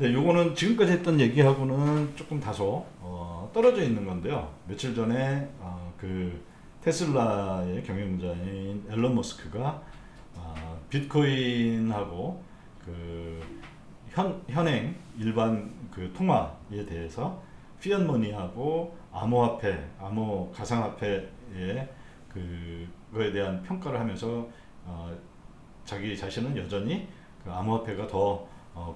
네, 요거는 지금까지 했던 얘기하고는 조금 다소 떨어져 있는 건데요. 며칠 전에 그 테슬라의 경영자인 앨런 머스크가 비트코인하고 그 현행 일반 그 통화에 대해서 피엇머니하고 암호화폐, 암호 가상화폐의 그거에 대한 평가를 하면서 자기 자신은 여전히 그 암호화폐가 더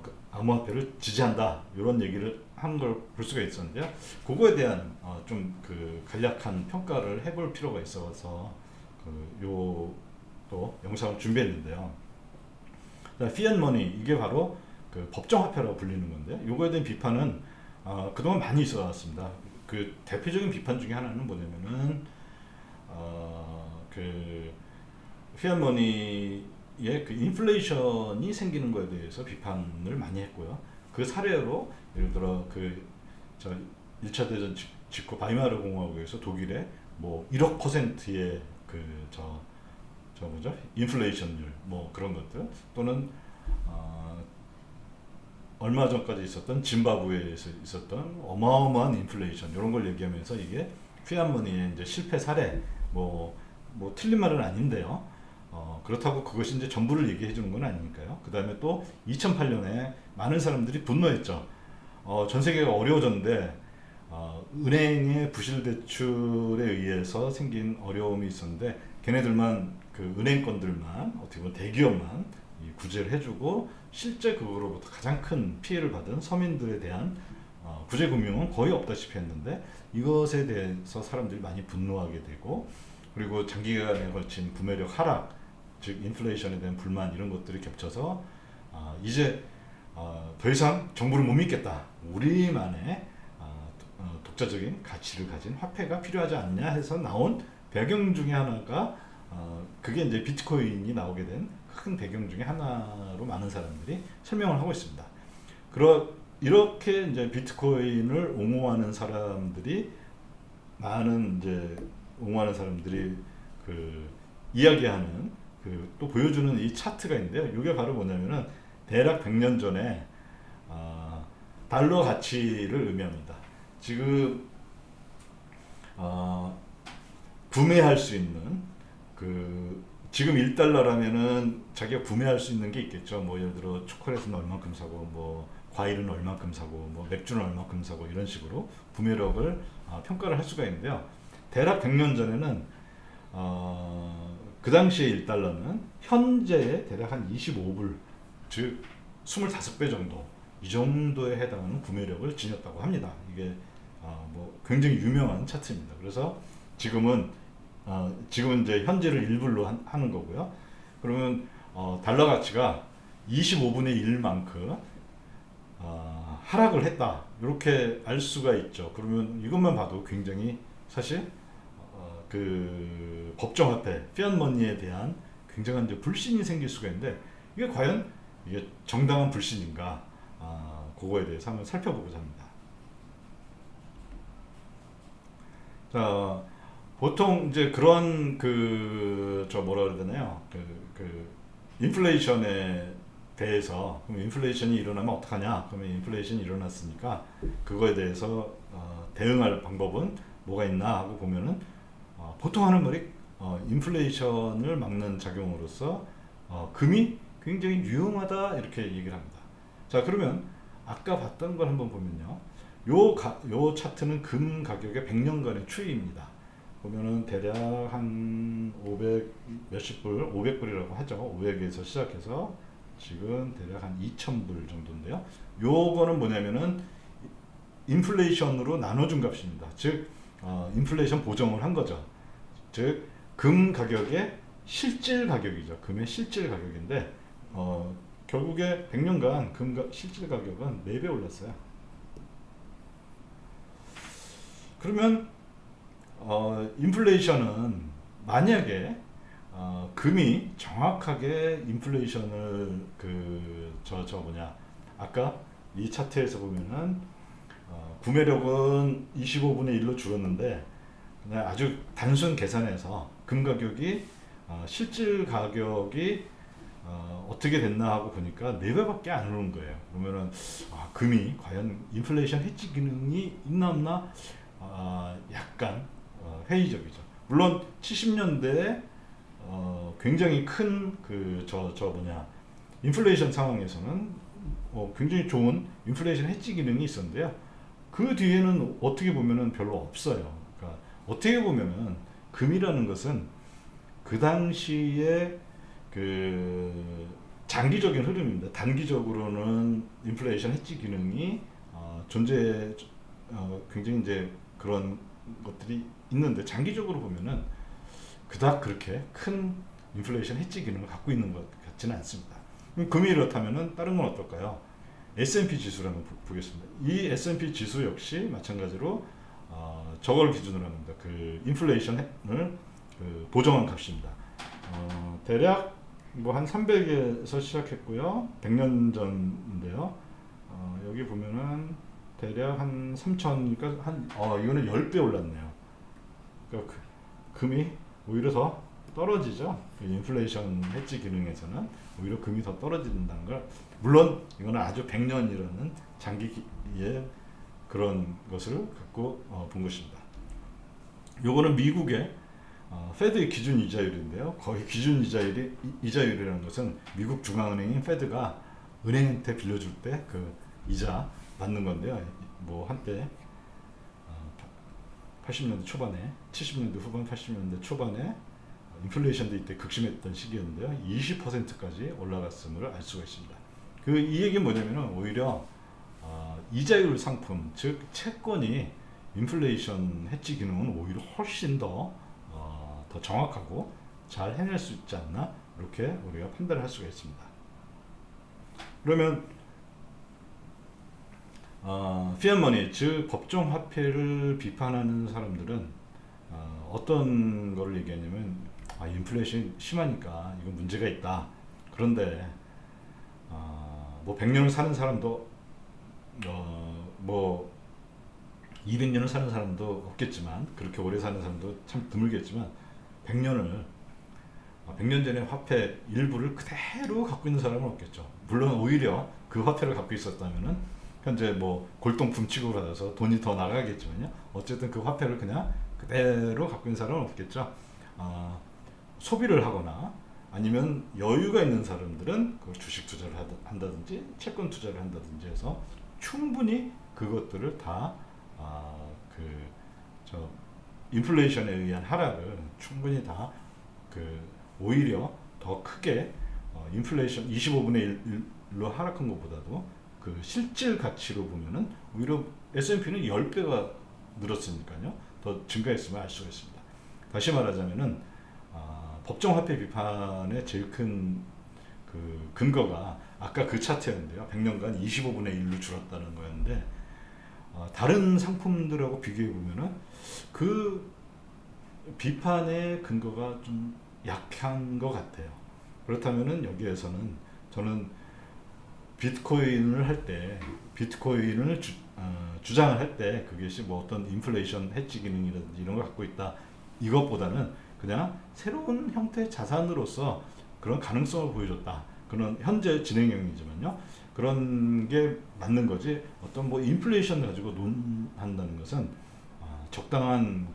그 암호화폐를 지지한다 이런 얘기를 한 걸 볼 수가 있었는데요. 그거에 대한 좀 그 간략한 평가를 해볼 필요가 있어서 또 영상을 준비했는데요. 피엇머니 이게 바로 그 법정화폐라고 불리는 건데요. 요거에 대한 비판은 그동안 많이 있어 왔습니다. 그 대표적인 비판 중에 하나는 뭐냐면은 그 피아머니의 그 인플레이션이 생기는 거에 대해서 비판을 많이 했고요. 그 사례로 예를 들어 저 1차 대전 직후 바이마르 공화국에서 독일의 뭐 1억 퍼센트의 저 뭐죠? 인플레이션율 뭐 그런 것들 또는 얼마 전까지 있었던 짐바브웨에서 있었던 어마어마한 인플레이션 이런 걸 얘기하면서 이게 피아머니의 이제 실패 사례 뭐 틀린 말은 아닌데요. 그렇다고 그것이 이제 전부를 얘기해 주는 건 아니니까요. 그 다음에 또 2008년에 많은 사람들이 분노했죠. 전 세계가 어려워졌는데 은행의 부실 대출에 의해서 생긴 어려움이 있었는데 걔네들만 그 은행권들만 어떻게 보면 대기업만 이 구제를 해주고 실제 그거로부터 가장 큰 피해를 받은 서민들에 대한 구제 금융은 거의 없다시피 했는데 이것에 대해서 사람들이 많이 분노하게 되고 그리고 장기간에 걸친 구매력 하락 즉 인플레이션에 대한 불만 이런 것들이 겹쳐서 이제 더 이상 정부를 못 믿겠다. 우리만의 독자적인 가치를 가진 화폐가 필요하지 않냐 해서 나온 배경 중에 하나가 그게 이제 비트코인이 나오게 된 큰 배경 중에 하나로 많은 사람들이 설명을 하고 있습니다. 이렇게 이제 비트코인을 옹호하는 사람들이 많은 이제 옹호하는 사람들이 그 이야기하는 또 보여주는 이 차트가 있는데요. 이게 바로 뭐냐면은 대략 100년 전에 달러 가치를 의미합니다. 지금 구매할 수 있는 지금 1달러라면은 자기가 구매할 수 있는 게 있겠죠. 뭐 예를 들어 초콜릿은 얼마큼 사고 뭐 과일은 얼마큼 사고 뭐 맥주는 얼마큼 사고 이런 식으로 구매력을 평가를 할 수가 있는데요. 대략 100년 전에는 그 당시에 1달러는 현재의 대략 한 25불 즉 25배 정도 이 정도에 해당하는 구매력을 지녔다고 합니다. 이게 뭐 굉장히 유명한 차트입니다. 그래서 지금은 이제 현재를 1불로 하는 거고요. 그러면 달러 가치가 25분의 1만큼 하락을 했다. 이렇게 알 수가 있죠. 그러면 이것만 봐도 굉장히 사실 그 법정화폐, 피엇머니에 대한 굉장한 이제 불신이 생길 수가 있는데 이게 과연 이게 정당한 불신인가? 그거에 대해서 한번 살펴보고자 합니다. 자, 보통 이제 그런 뭐라 그래야 되나요? 인플레이션에 대해서 그럼 인플레이션이 일어나면 어떡하냐? 그러면 인플레이션이 일어났으니까 그거에 대해서 대응할 방법은 뭐가 있나 하고 보면은 보통 하는 말이 인플레이션을 막는 작용으로서 금이 굉장히 유용하다 이렇게 얘기를 합니다. 자, 그러면 아까 봤던 걸 한번 보면요. 요 차트는 금 가격의 100년간의 추이입니다. 보면은 대략 한 500 몇십 불, 500불이라고 하죠. 500에서 시작해서 지금 대략 한 2,000불 정도인데요. 요거는 뭐냐면은 인플레이션으로 나눠준 값입니다. 즉 인플레이션 보정을 한 거죠. 즉 금 가격의 실질 가격이죠. 금의 실질 가격인데 결국에 100년간 금 실질 가격은 4배 올랐어요. 그러면 인플레이션은 만약에 금이 정확하게 인플레이션을 아까 이 차트에서 보면은 구매력은 25분의 1로 줄었는데 그냥 아주 단순 계산해서 금 가격이 실질 가격이 어떻게 됐나 하고 보니까 4배밖에 안 오른 거예요. 그러면은 금이 과연 인플레이션 해지 기능이 있나 없나 약간 회의적이죠. 물론 70년대에 굉장히 큰 인플레이션 상황에서는 굉장히 좋은 인플레이션 해지 기능이 있었는데요. 그 뒤에는 어떻게 보면은 별로 없어요. 그러니까 어떻게 보면은 금이라는 것은 그 당시에 장기적인 흐름입니다. 단기적으로는 인플레이션 해지 기능이 굉장히 이제 그런 것들이 있는데, 장기적으로 보면은 그닥 그렇게 큰 인플레이션 해지 기능을 갖고 있는 것 같지는 않습니다. 금이 이렇다면은 다른 건 어떨까요? S&P 지수를 한번 보겠습니다. 이 S&P 지수 역시 마찬가지로 저걸 기준으로 합니다. 그 인플레이션을 보정한 값입니다. 대략 뭐 한 300에서 시작했고요. 100년 전인데요. 여기 보면은 대략 한 3,000이니까 이거는 10배 올랐네요. 그러니까 금이 오히려 더 떨어지죠. 인플레이션 해지 기능에서는 오히려 금이 더 떨어진다는 걸, 물론 이거는 아주 100년이라는 장기의 그런 것을 갖고 본 것입니다. 요거는 미국의 페드의 기준 이자율인데요. 거의 기준 이자율이라는 것은 미국 중앙은행인 페드가 은행한테 빌려줄 때 그 이자 받는 건데요. 뭐 한때 80년대 초반에, 70년대 후반, 80년대 초반에 인플레이션도 이때 극심했던 시기였는데요. 20%까지 올라갔음을 알 수가 있습니다. 이 얘기는 뭐냐면은 오히려 이자율 상품, 즉 채권이 인플레이션 해지 기능은 오히려 훨씬 더 정확하고 잘 해낼 수 있지 않나, 이렇게 우리가 판단을 할 수가 있습니다. 그러면 피앗머니, 즉 법정 화폐를 비판하는 사람들은 어떤 걸 얘기하냐면 인플레이션이 심하니까 이건 문제가 있다. 그런데 뭐 100년을 사는 사람도 뭐 200년을 사는 사람도 없겠지만, 그렇게 오래 사는 사람도 참 드물겠지만 100년 전에 화폐 일부를 그대로 갖고 있는 사람은 없겠죠. 물론 오히려 그 화폐를 갖고 있었다면은 현재 뭐 골동품 취급을 받아서 돈이 더 나가겠지만요. 어쨌든 그 화폐를 그냥 그대로 갖고 있는 사람은 없겠죠. 소비를 하거나 아니면 여유가 있는 사람들은 그 주식 투자를 한다든지 채권 투자를 한다든지 해서 충분히 그것들을 다 인플레이션에 의한 하락을 충분히 다 오히려 더 크게 인플레이션 25분의 1로 하락한 것보다도 그 실질 가치로 보면은 오히려 S&P는 10배가 늘었으니까요. 더 증가했음을 알 수가 있습니다. 다시 말하자면은 법정 화폐 비판의 제일 큰 근거가 아까 그 차트였는데요. 100년간 25분의 1로 줄었다는 거였는데, 다른 상품들하고 비교해 보면은 그 비판의 근거가 좀 약한 것 같아요. 그렇다면은 여기에서는 저는 비트코인을 주장을 할 때 그것이 뭐 어떤 인플레이션 해지 기능이라든지 이런 걸 갖고 있다, 이것보다는 그냥 새로운 형태의 자산으로서 그런 가능성을 보여줬다. 그런 현재 진행형이지만요. 그런 게 맞는 거지. 어떤 뭐 인플레이션을 가지고 논한다는 것은 적당한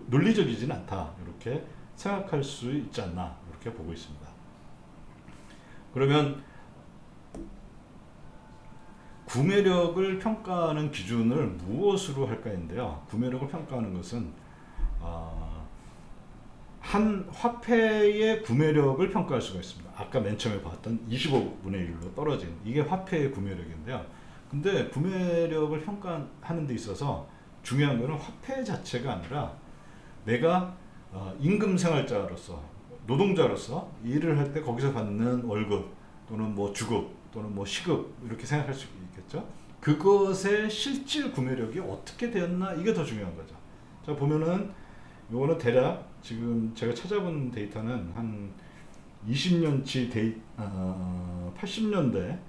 논리적이진 않다. 이렇게 생각할 수 있지 않나, 이렇게 보고 있습니다. 그러면 구매력을 평가하는 기준을 무엇으로 할까인데요. 구매력을 평가하는 것은 한 화폐의 구매력을 평가할 수가 있습니다. 아까 맨 처음에 봤던 25분의 1로 떨어진 이게 화폐의 구매력인데요. 근데 구매력을 평가하는 데 있어서 중요한 것은 화폐 자체가 아니라 내가 임금 생활자로서, 노동자로서 일을 할 때 거기서 받는 월급 또는 뭐 주급 또는 뭐 시급, 이렇게 생각할 수 있겠죠. 그것의 실질 구매력이 어떻게 되었나, 이게 더 중요한 거죠. 자, 보면은 요거는 대략 지금 제가 찾아본 데이터는 한 20년치 80년대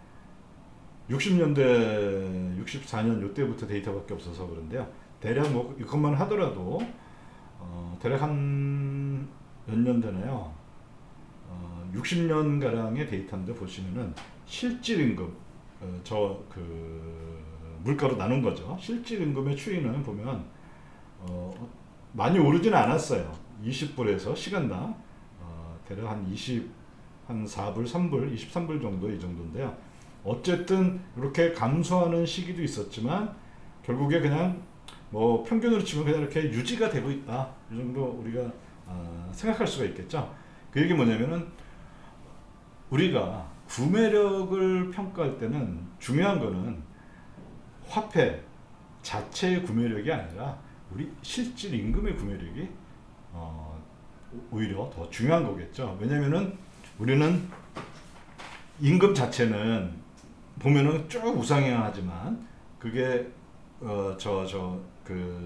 60년대 64년 요때부터 데이터밖에 없어서 그런데요. 대략 뭐 이것만 하더라도 대략 한 몇 년 되나요? 60년 가량의 데이터인데 보시면은 실질 임금 저 그 물가로 나눈 거죠. 실질 임금의 추이는 보면 많이 오르지는 않았어요. 20불에서 시간당 대략 한 4불, 3불, 23불 정도 이 정도인데요. 어쨌든 이렇게 감소하는 시기도 있었지만 결국에 그냥 뭐 평균으로 치면 그냥 이렇게 유지가 되고 있다. 이 정도 우리가 생각할 수가 있겠죠. 그 얘기 뭐냐면은 우리가 구매력을 평가할 때는 중요한 거는 화폐 자체의 구매력이 아니라 우리 실질 임금의 구매력이 오히려 더 중요한 거겠죠. 왜냐면은 우리는 임금 자체는 보면은 쭉 우상향하지만 그게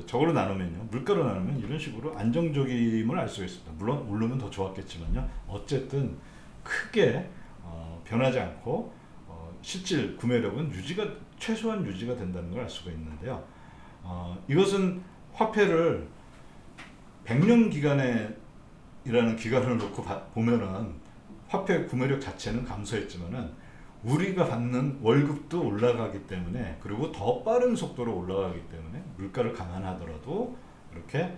저걸로 나누면요, 물가로 나누면 이런 식으로 안정적임을 알 수가 있습니다. 물론 오르면 더 좋았겠지만요. 어쨌든 크게 변하지 않고 실질 구매력은 최소한 유지가 된다는 걸 알 수가 있는데요. 이것은 화폐를 100년 기간이라는 기간을 놓고 보면은 화폐 구매력 자체는 감소했지만은 우리가 받는 월급도 올라가기 때문에, 그리고 더 빠른 속도로 올라가기 때문에 물가를 감안하더라도 이렇게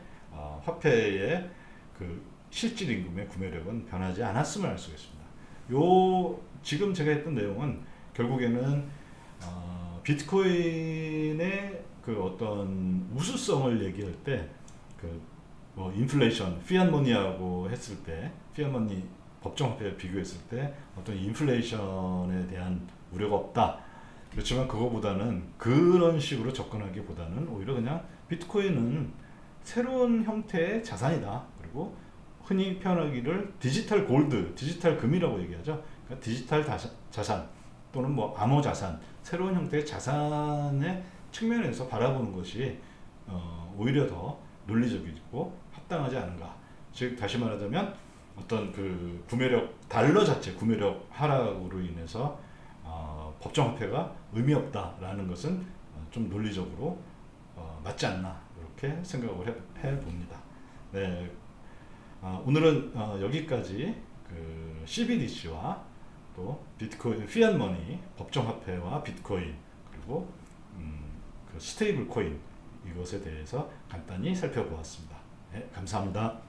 화폐의 그 실질 임금의 구매력은 변하지 않았음을 알 수가 있습니다. 지금 제가 했던 내용은 결국에는 비트코인의 그 어떤 우수성을 얘기할 때 뭐 인플레이션, 피앗머니하고 했을 때, 피앗머니 법정화폐 비교했을 때 어떤 인플레이션에 대한 우려가 없다. 그렇지만 그거보다는 그런 식으로 접근하기보다는 오히려 그냥 비트코인은 새로운 형태의 자산이다. 그리고 흔히 표현하기를 디지털 골드, 디지털 금이라고 얘기하죠. 그러니까 디지털 자산 또는 뭐 암호 자산, 새로운 형태의 자산의 측면에서 바라보는 것이 오히려 더 논리적이고 합당하지 않은가. 즉 다시 말하자면 어떤 그 구매력, 달러 자체 구매력 하락으로 인해서 법정화폐가 의미 없다라는 것은 좀 논리적으로 맞지 않나, 이렇게 생각을 해 봅니다. 네, 오늘은 여기까지 그 CBDC와 또 비트코인, 피앗머니, 법정화폐와 비트코인, 그리고 그 스테이블 코인, 이것에 대해서 간단히 살펴보았습니다. 네, 감사합니다.